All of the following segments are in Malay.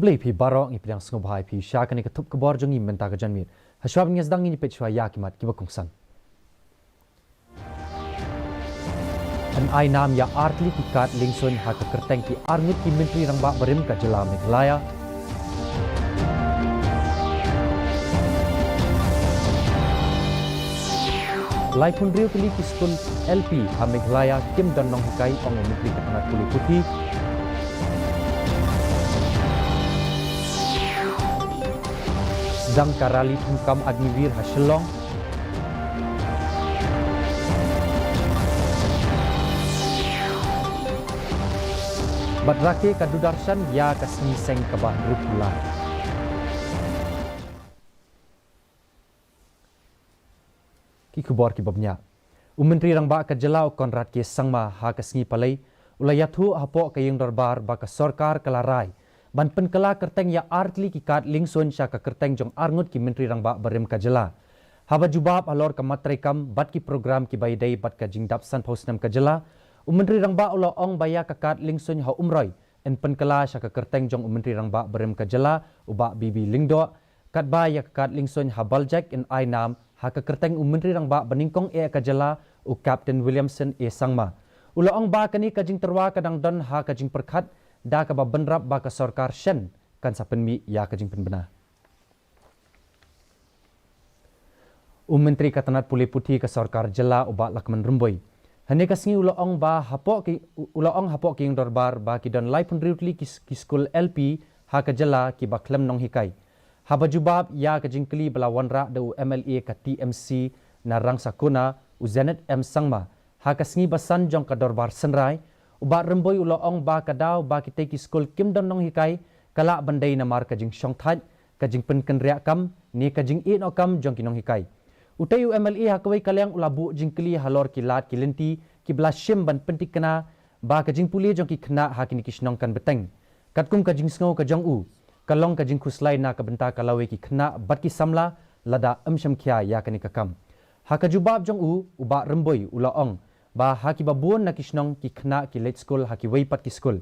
Sublay pi barok ni pedang sengobhai pi syakani ketup kebor jongi menta ke janmit. Hasyab ni sedang ini pechwa yakimat ki bakongsan. An ai nam ya artli ki kat lingsun ha ke kerteng ki arngut ki menteri rang bak berim ka jela Meghalaya. Lai pun riu kili ki skul LP ha Meghalaya kim dan nong hikai ong menteri katangat pulih putih. Sedang karali tungkam Agniwir Hasilong. Badrake kadudarsan ya kasni seng kabah rupulan. Ki kubor ki babnya. Menteri rang ba ka jela Konrad ke sangma ha kasni palai ulayathu hapo kayeng darbar ba ka sarkar kalarai. Ban penkela kerteng ya artli ki kat lingsun sya ka kerteng jong arngut ki menteri rang ba berim ka jela. Haba jubab alor ka matrekam bat ki program ki baidai bat ka jingdap san pausnam ka jela. Menteri rang ba ulo ong baya ka kat lingsun ha umroi en penkela sya ka kerteng jong menteri rang ba berim ka jela uba bibi lingdo kat ba ya ka kat lingsun ha baljak en ainam ha ka kerteng menteri rang ba beningkong e ka jela u Captain Williamson e sangma. Ulo ong ba kani ka jing terwa kadang don ha ka jing perkhat da ka ba benrap ba ka sarkar shen kan sa penmi ya ka jing penbena. Menteri katanat pulih putih ka sarkar jela uba lakman rumboi. Hane kasngi uloong ba hapok ki yung darbar ba ki don lai pun riutli ki skul LP ha ka jela ki ba klem nong hikai. Haba jubab ya ka jingkli bala wanra da u MLA ka TMC na rang sakuna u Zenet M Sangma ha kasngi basan jong ka darbar senrai uba remboi uloong ba ka daw ba ki te ki skul kim don nong hikai kala bandai na mar ka jing syong that ka jing pen ken riak kam ni ka jing e no kam jong ki nong hikai. Utai UMLA hakawai kalyang ulabu jingkli halor kilat kilinti ki blashim ban pentik kena ba ka jing puli jong ki kena hakini kisnong kan beteng. Katkum ka jing sngo ka jong u kalong ka jing khuslai na ka benta kalawe ki kena bat ki samla lada amsham khya ya kani kakam. Haka jubab jong u uba remboi ulaong ba haki babuon na kisnong ki kena ki late school haki weipat ki school.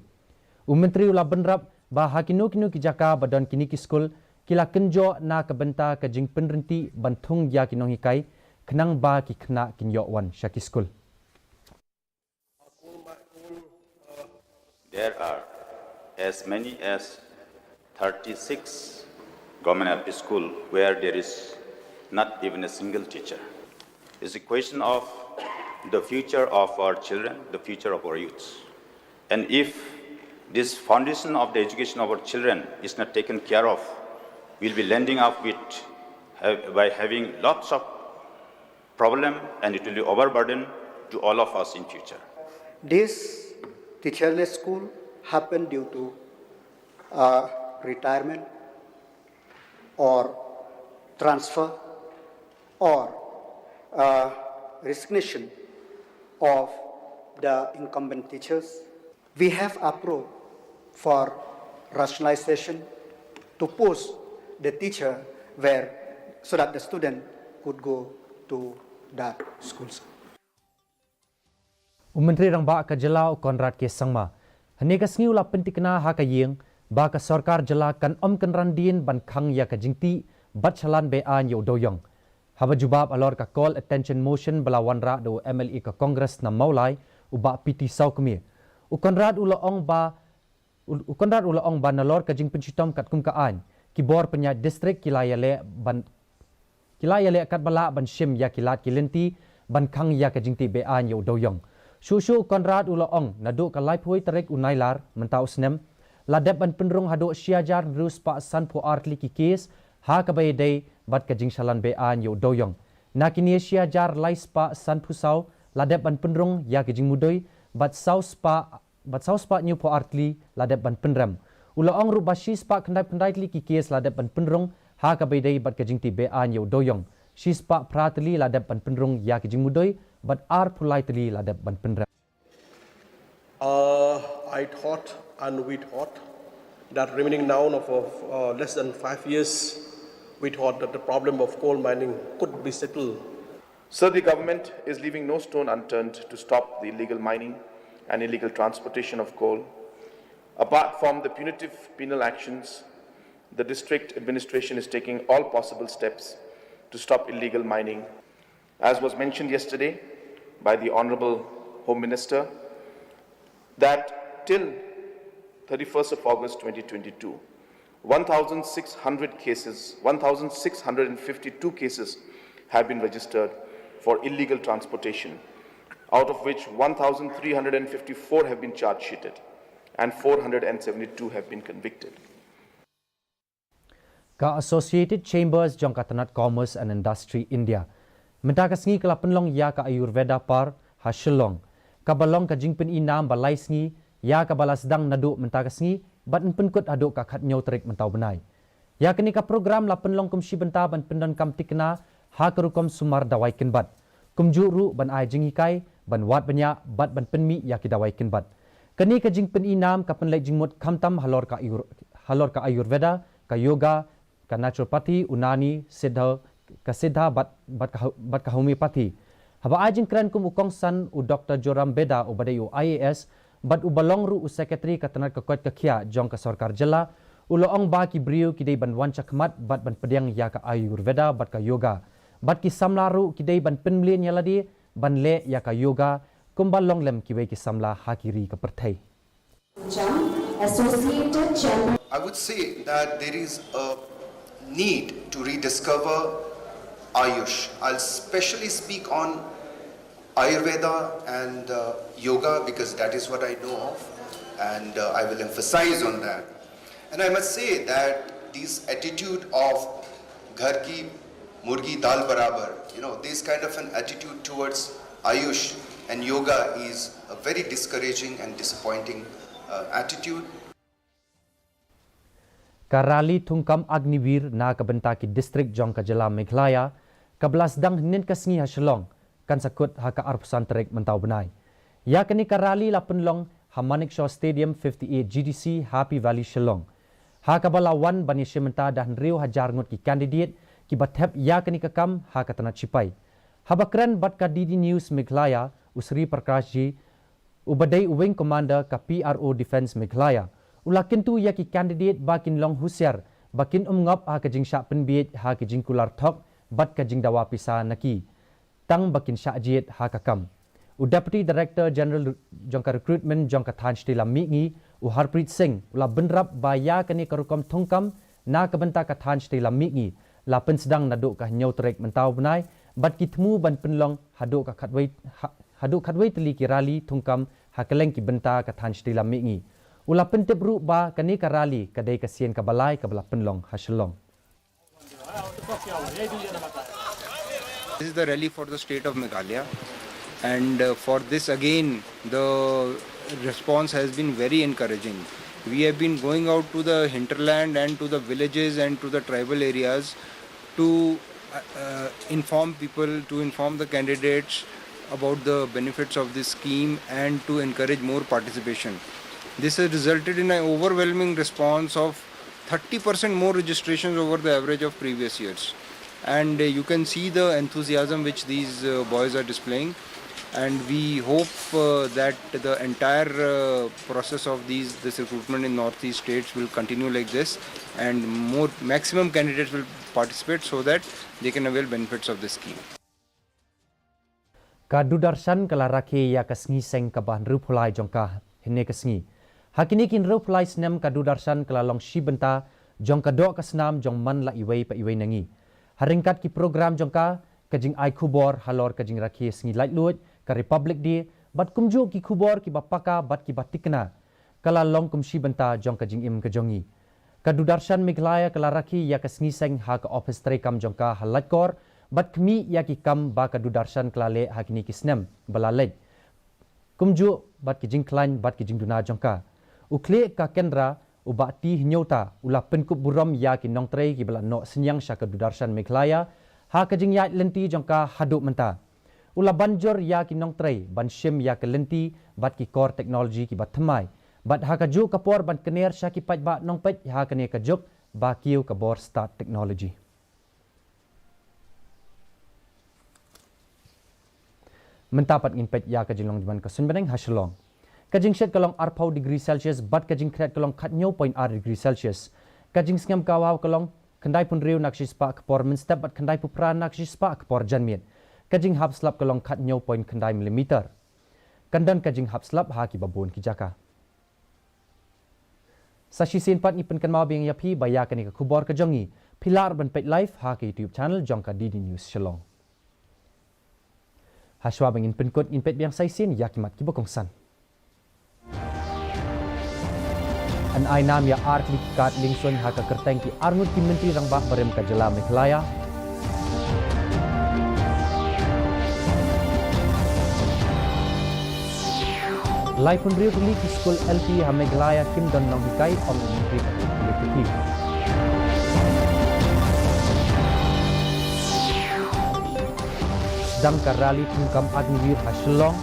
Menteri ula benrap ba haki nu ki jaka badon kini ki school kila kenjo na kebenta ke jing penrenti bantung ya kinong hikai kenang ba ki kena kinyo wan syaki skul. There are as many as 36 government LP school where there is not even a single teacher. It's a question of the future of our children, the future of our youths. And if this foundation of the education of our children is not taken care of, we'll be landing up with by having lots of problem and it will be overburden to all of us in future. This teacherless school happened due to retirement or transfer or resignation of the incumbent teachers. We have approved for rationalization to post the teacher where so that the student could go to that schools. Menteri rang ba ka jela Konrad ke sangma. Hane kasngi ula pentikna ha ka yeng ba ka sarkar jela kan kan randin ban khang ya ka jingti bat chalan be an yo doyong. Haba jubab alor ka call attention motion bala wanra do MLA ka Congress na maulai uba piti saw kemi. Konrad ula ong ba nalor ka jing penchitom kat kum ka an. Kibor penya distrik kilayale kat bala ban shim ya kilat kilinti ban khang ya ka jingti be an yo doyong. Shushu Konrad uloong nadu ka lai phui tarik unailar mentau snem ladep ban penrung hadu syajar rus pa san po artli ki kes ha ka bay day bat ka jing shalan be an yo doyong. Nakini syajar lai spa san pusau ladep ban penrung ya ka jing mudoi bat sau spa new po artli ladep ban penrem. Uloong rubashi spa kendai li ki kes ladep ban penrung ha ka bay day bat ka jing ti be an yo doyong. Shispa pratli ladep ban penrung ya ka jing mudoi but are politely ladep ban penrem. I thought and we thought that remaining now of less than 5 years, we thought that the problem of coal mining could be settled. So the government is leaving no stone unturned to stop the illegal mining and illegal transportation of coal. Apart from the punitive penal actions, the district administration is taking all possible steps to stop illegal mining. As was mentioned yesterday by the Honorable Home Minister, that till 31st of August 2022, 1,600 cases, 1,652 cases have been registered for illegal transportation, out of which 1,354 have been charge sheeted and 472 have been convicted. Ka Associated Chambers jong katanat Commerce and Industry India. Mentaka sngi kala penlong ya ka Ayurveda par hasilong. Kabalong ka jingpen inam balai sngi ya ka balas dang nadu mentaka sngi bat penkut aduk ka khat nyau terik mentau benai. Ya kini ka program la penlong kumsi benta ban pendon kam tikna ha kerukom sumar dawai kinbat. Kumjuru ban ai jinghikai ban wat banya bat ban penmi ya ki dawai kinbat. Kini ka jingpen inam ka penlai jingmut kamtam halor ka Ayurveda, ka yoga, ka naturopathy, unani, siddha bat ka homeopathy. Haba ajing kran kum ukong san u Dr. Joram Beda u badai u IAS bat u balong ru u secretary ka tanat ka kot ka khia jong ka sarkar jela u loong ba ki brio ki dei ban wan chakmat bat ban pediang ya ka Ayurveda bat ka yoga bat ki samla ru ki dei ban penmlien yaladi ban le ya ka yoga kumbalong lem ki we ki samla hakiri ka perthai. I would say that there is a need to rediscover Ayush. I'll especially speak on Ayurveda and yoga because that is what I know of, and I will emphasize on that. And I must say that this attitude of ghar ki murgi dal barabar, this kind of an attitude towards Ayush and yoga is a very discouraging and disappointing attitude. Karali Tungkam Agnivir na kabenta ki district jong ka jela Meghalaya kablas dang nin kasngi hasilong kan sakut ha ka arpusan terik mentau benai. Ya kini karali la penlong Hamanik Shaw Stadium 58 GDC Happy Valley Shillong. Ha ka balawan bani shementa dah riu hajar ngut ki candidate ki bathep ya kini kakam ha ka tanat chipai. Habakran bat ka DD News Meghalaya Usri Prakash ji ubadai wing commander ka PRO Defense Meghalaya. Ulakin tu ya ki candidate bakin long husiar bakin ngop ha kajing syak penbiet ha kajing kular thok bat kajing dawa pisa naki tang bakin syak jiet ha kakam u deputy director general jongka recruitment jongka than stila mingi u Harpreet Singh ula benrap baya kani karukom thongkam na kabenta ka than stila mingi la pen sedang naduk ka nyau trek mentau benai bat ki thmu ban penlong haduk ka khatwei teli ki rali thongkam ha keleng ki benta ka than stila mingi ula pentep ru ba kani karali kadai kasien ka balai ka bala penlong hasilong. This is the rally for the state of Meghalaya, and for this again the response has been very encouraging. We have been going out to the hinterland and to the villages and to the tribal areas to inform people, to inform the candidates about the benefits of this scheme and to encourage more participation. This has resulted in an overwhelming response of 30% more registrations over the average of previous years. And you can see the enthusiasm which these boys are displaying. And we hope that the entire process of this recruitment in Northeast states will continue like this, and maximum candidates will participate so that they can avail benefits of this scheme. Kadu darshan kala rakhi ya kasngi seng kabahan rupulai jongka hene kasngi. Hakini kin rupulai snem kadu darshan kala long shibenta jongka do kasnam jong man la iwei pa iwei nangi. Haringkat ki program jongka kajing ai khubor halor kajing rakhi sngi light luot ka republic di bat kumju ki khubor ki bapaka bat ki batikna kala long kumshi benta jong kajing im kajongi. Kadu darshan Meghalaya kala rakhi ya kasngi seng ha ka office tray kam jongka halat kor bat kmi ya ki kam ba kadu darshan klale hakini ki snem balalej kumju bat ki jingklan bat ki jingduna jongka ukle ka kendra ubati nyota ula penkup buram ya ki nong tray ki bala no senyang sya kadu darshan Meghalaya ha ka jing ya lenti jongka haduk menta ula banjor ya ki nong tray ban shim ya ke lenti bat ki core technology ki bat thamai bat ha ka ju kapor ban kener sya ki pat ba nong pet ha ka ne ka juk ba kiu ka bor start technology. Mentapat ngin pet ya ka jilong jaman ka sunbeneng hasilong. Kajing shed kalong arpau degree Celsius bat kajing kret kalong kat nyo point ar degree Celsius. Kajing skam kawaw kalong kendai pun riu nak sispa kepor menstep bat kendai pupran nak sispa kepor janmiet. Kajing hap slap kalong kat nyo point kendai milimeter. Kandan kajing hap slap haki babun kijaka. Sashi sin pat ni penkan mau bing yapi bayakan ni ke kubor ke jongi. Pilar ban pet live haki YouTube channel jongka DD News Shalong. Haswa bangin penkut in pet biang saisin yakimat kibokongsan. An ay nam ya art likat lingsun haka kerteng ki arnut ki menteri rang bah barem ka jela Meghalaya. Lai pun riu li ki skul LP ha Meghalaya kim don nong hikai om menteri ka politik. Sedang ka rally tungkam admir ha Shillong.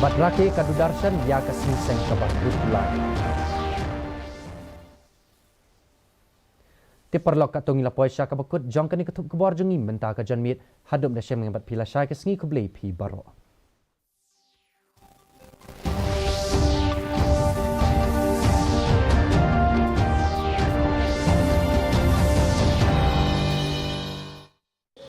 Badrake kadudarshan ya kasing seng kabah rutulai. Tiperlok katung ila poisya kabakut jongkani ketup kebor jengi mentah ka janmit hadum da syem ngambat pila syai kesengi kublei pi baro.